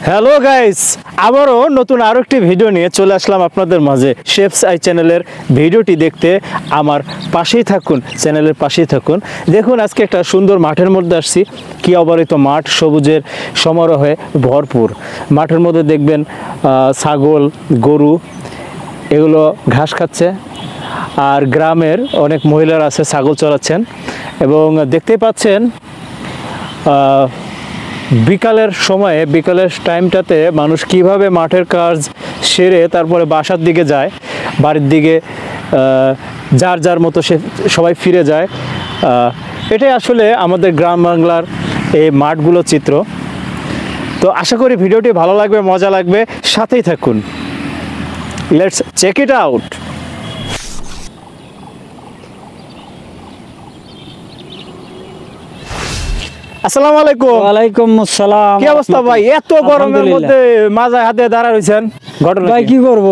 Hello guys, আবারও নতুন আরো একটি ভিডিও নিয়ে চলে আসলাম আপনাদের মাঝে। শেফস আই চ্যানেলের ভিডিওটি দেখতে আমার পাশেই থাকুন, চ্যানেলের পাশেই থাকুন। দেখুন আজকে একটা সুন্দর মাঠের মধ্যে আসছি। কি অবারিত মাঠ, সবুজের সমারোহে ভরপুর। মাঠের মধ্যে দেখবেন ছাগল, গরু এগুলো ঘাস খাচ্ছে, আর গ্রামের অনেক মহিলারা আছে ছাগল চড়াচ্ছেন। এবং দেখতেই পাচ্ছেন বিকালের সময়ে, বিকালের টাইমটাতে মানুষ কিভাবে মাঠের কাজ সেরে তারপরে বাসার দিকে যায়, বাড়ির দিকে যার যার মতো সবাই ফিরে যায়। এটাই আসলে আমাদের গ্রাম বাংলার এই মাঠগুলো চিত্র। তো আশা করি ভিডিওটি ভালো লাগবে, মজা লাগবে, সাথেই থাকুন। Let's check it out. আসসালামু আলাইকুম। ওয়ালাইকুম আসসালাম। কি অবস্থা ভাই? এত গরমের মধ্যে মাজায় হাতে দাঁড়া রইছেন, ঘটনা ভাই কি করব,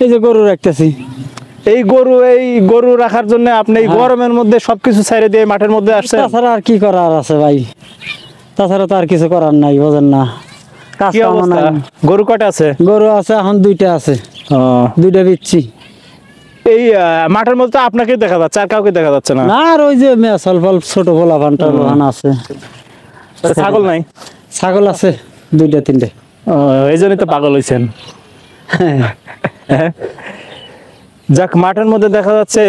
এই যে গরু রাখতেছি। এই গরু রাখার জন্য আপনি এই গরমের মধ্যে সবকিছু ছেড়ে দিয়ে মাঠের মধ্যে আসছেন? তাছাড়া আর কি করার আছে ভাই, তাছাড়া তো আর কিছু করার নাই, বোঝেন না। কি অবস্থা? গরু কটা আছে? গরু আছে এখন দুইটা আছে, দুইটা বিচ্ছি। এই মাঠের মধ্যে আপনাকে দেখা যাচ্ছে, আর কাউকে দেখা যাচ্ছে না? না, আর ওই যে মেসাল ফল ছোট ফলা ফান্টা আছে। ছাগল নাই? ছাগল আছে দুইটা তিনটে। এই জন্যই তো পাগল হয়েছেন। যাক, মাঠের মধ্যে দেখা যাচ্ছে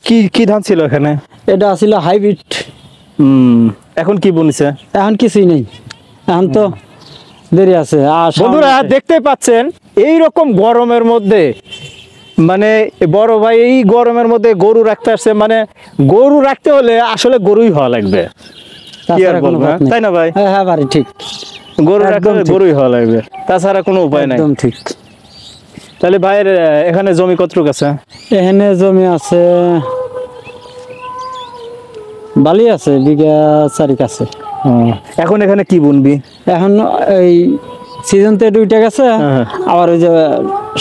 কি কি ধান ছিল এখানে? এটা ছিল হাইব্রিড। এখন কি বুনছে? এখন কিছুই নেই, এখন তো দেরি আছে। আর বন্ধুরা দেখতে পাচ্ছেন এই রকম গরমের মধ্যে, মানে বড় ভাই এই গরমের মধ্যে গরু রাখতে আসছে। মানে গরু রাখতে হলে আসলে গরুই হওয়া লাগবে, তাই না ভাই? হ্যাঁ হ্যাঁ ভাই, ঠিক। গরু রাখতে হলে গরুই হওয়া লাগবে, তাছাড়া কোনো উপায় নাই। একদম ঠিক। তাহলে ভাইয়ের এখানে জমি কতটুকু আছে? এখানে জমি আছে, বালি আছে বিঘা 4 আছে। এখন এখানে কি বুনবি? এখন এই সিজনতে দুইটা গেছে, আবার ওই যে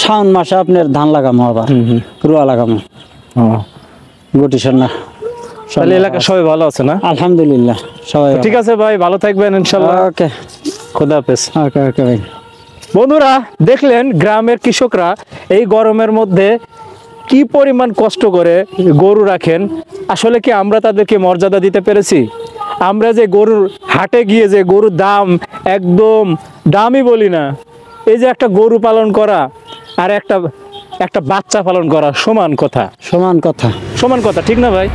শাওন মাসে আপনার ধান লাগামো, আবার রোয়া লাগামো, গটিসার না। তাহলে এলাকা সবাই ভালো আছে না? আলহামদুলিল্লাহ সবাই ঠিক আছে ভাই, ভালো থাকবেন ইনশাল্লাহ। ওকে, খোদা হাফেজ। ওকে ওকে ভাই। বন্ধুরা দেখলেন গ্রামের কৃষকরা এই গরমের মধ্যে কি পরিমাণ কষ্ট করে গরু রাখেন। আসলে কি আমরা তাদেরকে মর্যাদা দিতে পেরেছি? আমরা যে গরুর হাটে গিয়ে যে গরুর দাম একদম দামই বলি না, এই যে একটা গরু পালন করা আর একটা বাচ্চা পালন করা সমান কথা, সমান কথা, সমান কথা, ঠিক না ভাই?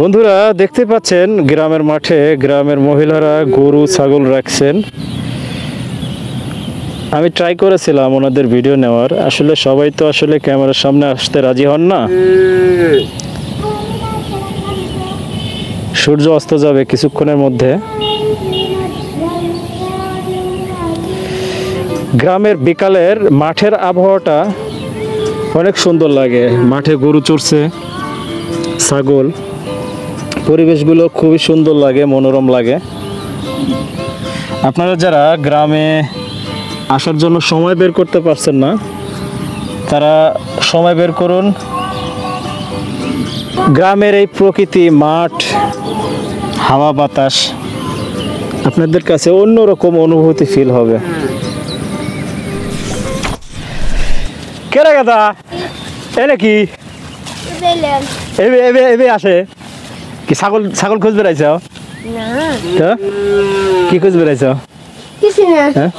বন্ধুরা দেখতে পাচ্ছেন গ্রামের মাঠে গ্রামের মহিলারা গরু ছাগল রাখছেন। আমি ট্রাই করেছিলাম ওনাদের ভিডিও নেওয়ার, আসলে সবাই তো আসলে ক্যামেরার সামনে আসতে রাজি হন না। সূর্য অস্ত যাবে কিছুক্ষণের মধ্যে। গ্রামের বিকালের মাঠের আবহাওয়াটা অনেক সুন্দর লাগে। মাঠে গরু চড়ছে, ছাগল, পরিবেশগুলো খুবই সুন্দর লাগে, মনোরম লাগে। আপনারা যারা গ্রামে আসার জন্য সময় বের করতে পারছেন না, তারা সময় বের করুন। গ্রামের এই প্রকৃতি, মাঠ, হাওয়া বাতাস আপনাদের কাছে অন্যরকম অনুভূতি ফিল হবে। কেরা গাদা এনে কি এবে আসে কি? ছাগল খোঁজ বেড়াইছ? কি খোঁজ বেড়াইছ? হ্যাঁ,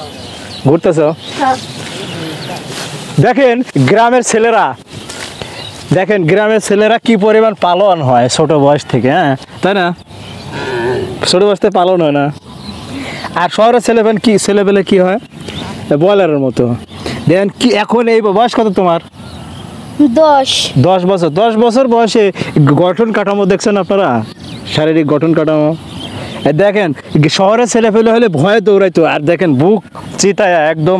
ঘুরতেছ? দেখেন গ্রামের ছেলেরা, দেখেন গ্রামের ছেলেরা কি পরিমাণ পালন হয় ছোট বয়স থেকে। হ্যাঁ, তাই না? ছোট বয়স থেকে পালন হয় না। আর শহরের ছেলেবেলে কি হয়? বয়লারের মতো। দেখেন কি এখন এই বয়স কত তোমার? 10 বছর। 10 বছর বয়সে গঠন কাঠামো দেখছেন আপনারা, শারীরিক গঠন কাঠামো। দেখেন শহরের ছেলেপেলে হলে ভয়ে দৌড়াইতো, আর দেখেন বুক চিতায় একদম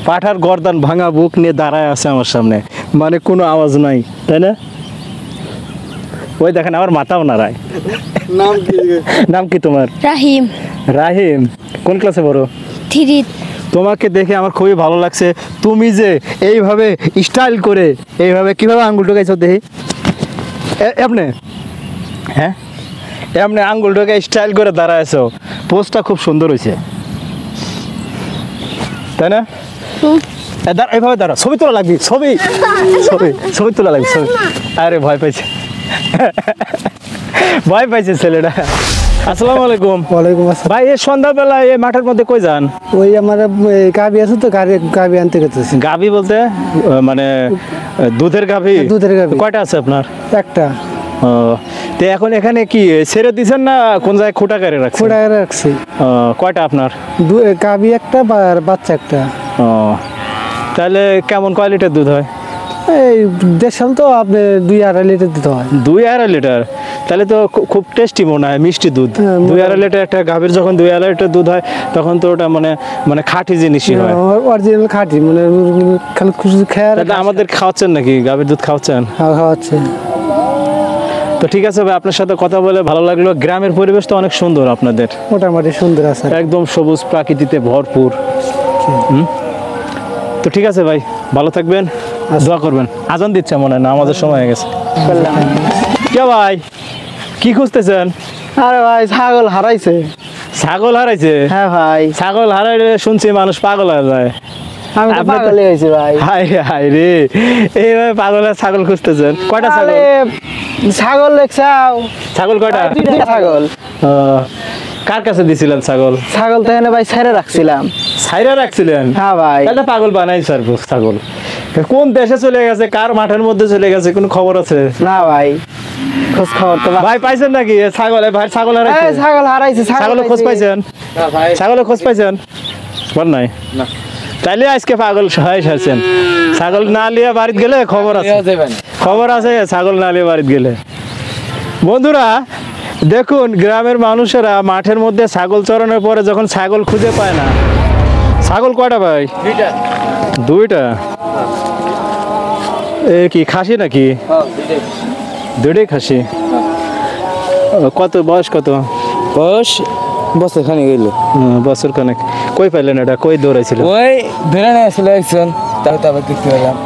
পাঠার গর্দান ভাঙা বুক নিয়ে দাঁড়ায় আছে আমার সামনে, মানে কোনো আওয়াজ নাই, তাই না? ওই দেখেন আমার মাথাও নাড়ায়। নাম কি তোমার? রাহিম। রাহিম কোন ক্লাসে পড়ো? থ্রি। তোমাকে দেখে আমার খুবই ভালো লাগছে। তুমি যে এইভাবে স্টাইল করে এইভাবে কিভাবে আঙ্গুল ঢোকাইছো দেখি আপনি, হ্যাঁ এমনি আঙ্গুল ঢোকে স্টাইল করে দাঁড়াইছো, পোস্টটা খুব সুন্দর হয়েছে, তাই না? এইভাবে দাঁড়া, ছবি তোলা লাগবে, ছবি ছবি ছবি তোলা লাগবে, ছবি। আরে ভয় পাইছে, ভয় পাইছে ছেলেটা। আসসালামু আলাইকুম। ওয়ালাইকুম আসসালাম। ভাই এই সন্ধ্যাবেলা এই মাঠের মধ্যে কই যান? ওই আমার গাবি আছে তো, গাবি আনতে গেতেছি। গাভী বলতে মানে দুধের গাভী? দুধের গাভী। কয়টা আছে আপনার? একটা ও, তো এখন এখানে কি ছেড়ে দিছেন না কোন জায়গায় খুঁটা করে রাখছেন? খোড়া রাখছি। কয়টা আপনার? গাবি একটা আর বাচ্চা একটা। ও, তাহলে কেমন কয় লিটার দুধ হয়? এই দেশাল তো আপনি 2-2.5 লিটার দিতে হয়। 2-2.5 লিটার? তাহলে তো খুব টেস্টি মনে হয়, মিষ্টি দুধ। হ্যাঁ, 2-2.5 লিটার একটা গাভীর যখন 2-2.5 লিটার দুধ হয় তখন তো ওটা মানে মানে খাঁটি জিনিসই হয়। অরিজিনাল খাঁটি, মানে খালি খুশি খেয়ে তাহলে আমাদের খাওয়াচ্ছেন নাকি, গাভীর দুধ খাওয়াচ্ছেন? খাওয়াচ্ছে। তো ঠিক আছে ভাই, আপনার সাথে কথা বলে ভালো লাগলো। গ্রামের পরিবেশ তো অনেক সুন্দর আপনাদের, মোটামুটি সুন্দর আছে। একদম সবুজ প্রাকৃতিতে ভরপুর। তো ঠিক আছে ভাই, ভালো থাকবেন, দোয়া করবেন। আজান দিচ্ছে মনে হয়, না আমাদের সময় হয়ে গেছে। কে ভাই, কি খুঁজতেছেন? আরে ভাই ছাগল হারাইছে। ছাগল হারাইছে? হ্যাঁ ভাই, ছাগল হারাইলে শুনছি মানুষ পাগল হয়ে যায়। আমি তো আপনি তো- পাগলই হয়েছি ভাই। হাই হাই রে, এইভাবে পাগল হয়ে ছাগল খুঁজতেছেন? কয়টা ছাগল? আরে ছাগল দেখছাও? ছাগল কয়টা? 2টা ছাগল। ও, কার কাছে দিছিলেন ছাগল? ছাগল তো এনে ভাই ছেড়ে রাখছিলাম। ছাইরা রাখছিলেন? হ্যাঁ ভাই। তাহলে পাগল বানাই স্যার ছাগল। কোন দেশে চলে গেছে, কার মাঠের মধ্যে চলে গেছে, কোনো খবর আছে? না ভাই, খোঁজ খবর তো ভাই পাইছেন নাকি ছাগল? ভাই ছাগল হারাইছে? ছাগল হারাইছে। ছাগলের খোঁজ পাইছেন? ছাগলের খোঁজ পাইছেন? বল নাই। তাইলে আজকে পাগল সহায় সারছেন। ছাগল না লিয়ে বাড়িতে গেলে খবর আছে, খবর আছে ছাগল না লিয়ে বাড়িতে গেলে। বন্ধুরা দেখুন, গ্রামের মানুষেরা মাঠের মধ্যে ছাগল চড়ানোর পরে যখন ছাগল খুঁজে পায় না। ছাগল কয়টা ভাই? 2টা। এ কি খাসি নাকি? দুটোই খাসি। কত বয়স কত? বয়স বছর খানি গেল। বছর খানেক। কই পাইলেন এটা, কই দৌড়াইছিল? ওই ধরে নিয়ে আসছিল একজন, তারপর দেখতে পেলাম।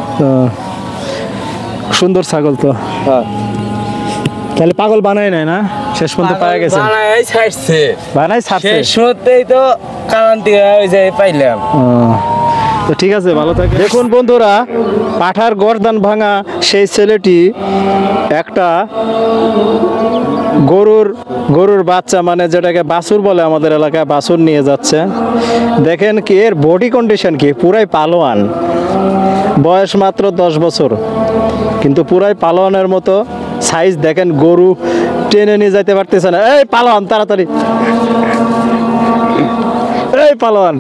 সুন্দর ছাগল তো। হ্যাঁ, তাহলে পাগল বানাই নাই না, শেষ পর্যন্ত পাওয়া গেছে? বানাই ছাড়ছে, বানাই ছাড়ছে। শেষ হতেই তো কারণ থেকে ওই যে পাইলাম। তো ঠিক আছে, ভালো থাকে। দেখুন বন্ধুরা, পাঠার গর্দান ভাঙা সেই ছেলেটি একটা গরুর বাচ্চা, মানে যেটাকে বাছুর বলে আমাদের এলাকায়, বাছুর নিয়ে যাচ্ছে। দেখেন কি এর বডি কন্ডিশন, কি পুরাই পালোয়ান। বয়স মাত্র 10 বছর, কিন্তু পুরাই পালোয়ানের মতো সাইজ। দেখেন গরু টেনে নিয়ে যাইতে পারতেছে না। এই পালোয়ান, তাড়াতাড়ি, এই পালোয়ান।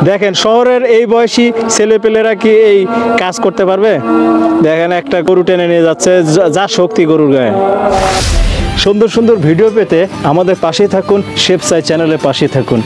দেখেন শহরের এই বয়সী ছেলেপেলেরা কি এই কাজ করতে পারবে? দেখেন একটা গরু টেনে নিয়ে যাচ্ছে, যা শক্তি গরুর গায়ে। সুন্দর সুন্দর ভিডিও পেতে আমাদের পাশেই থাকুন, শেফ সাই চ্যানেলের পাশেই থাকুন।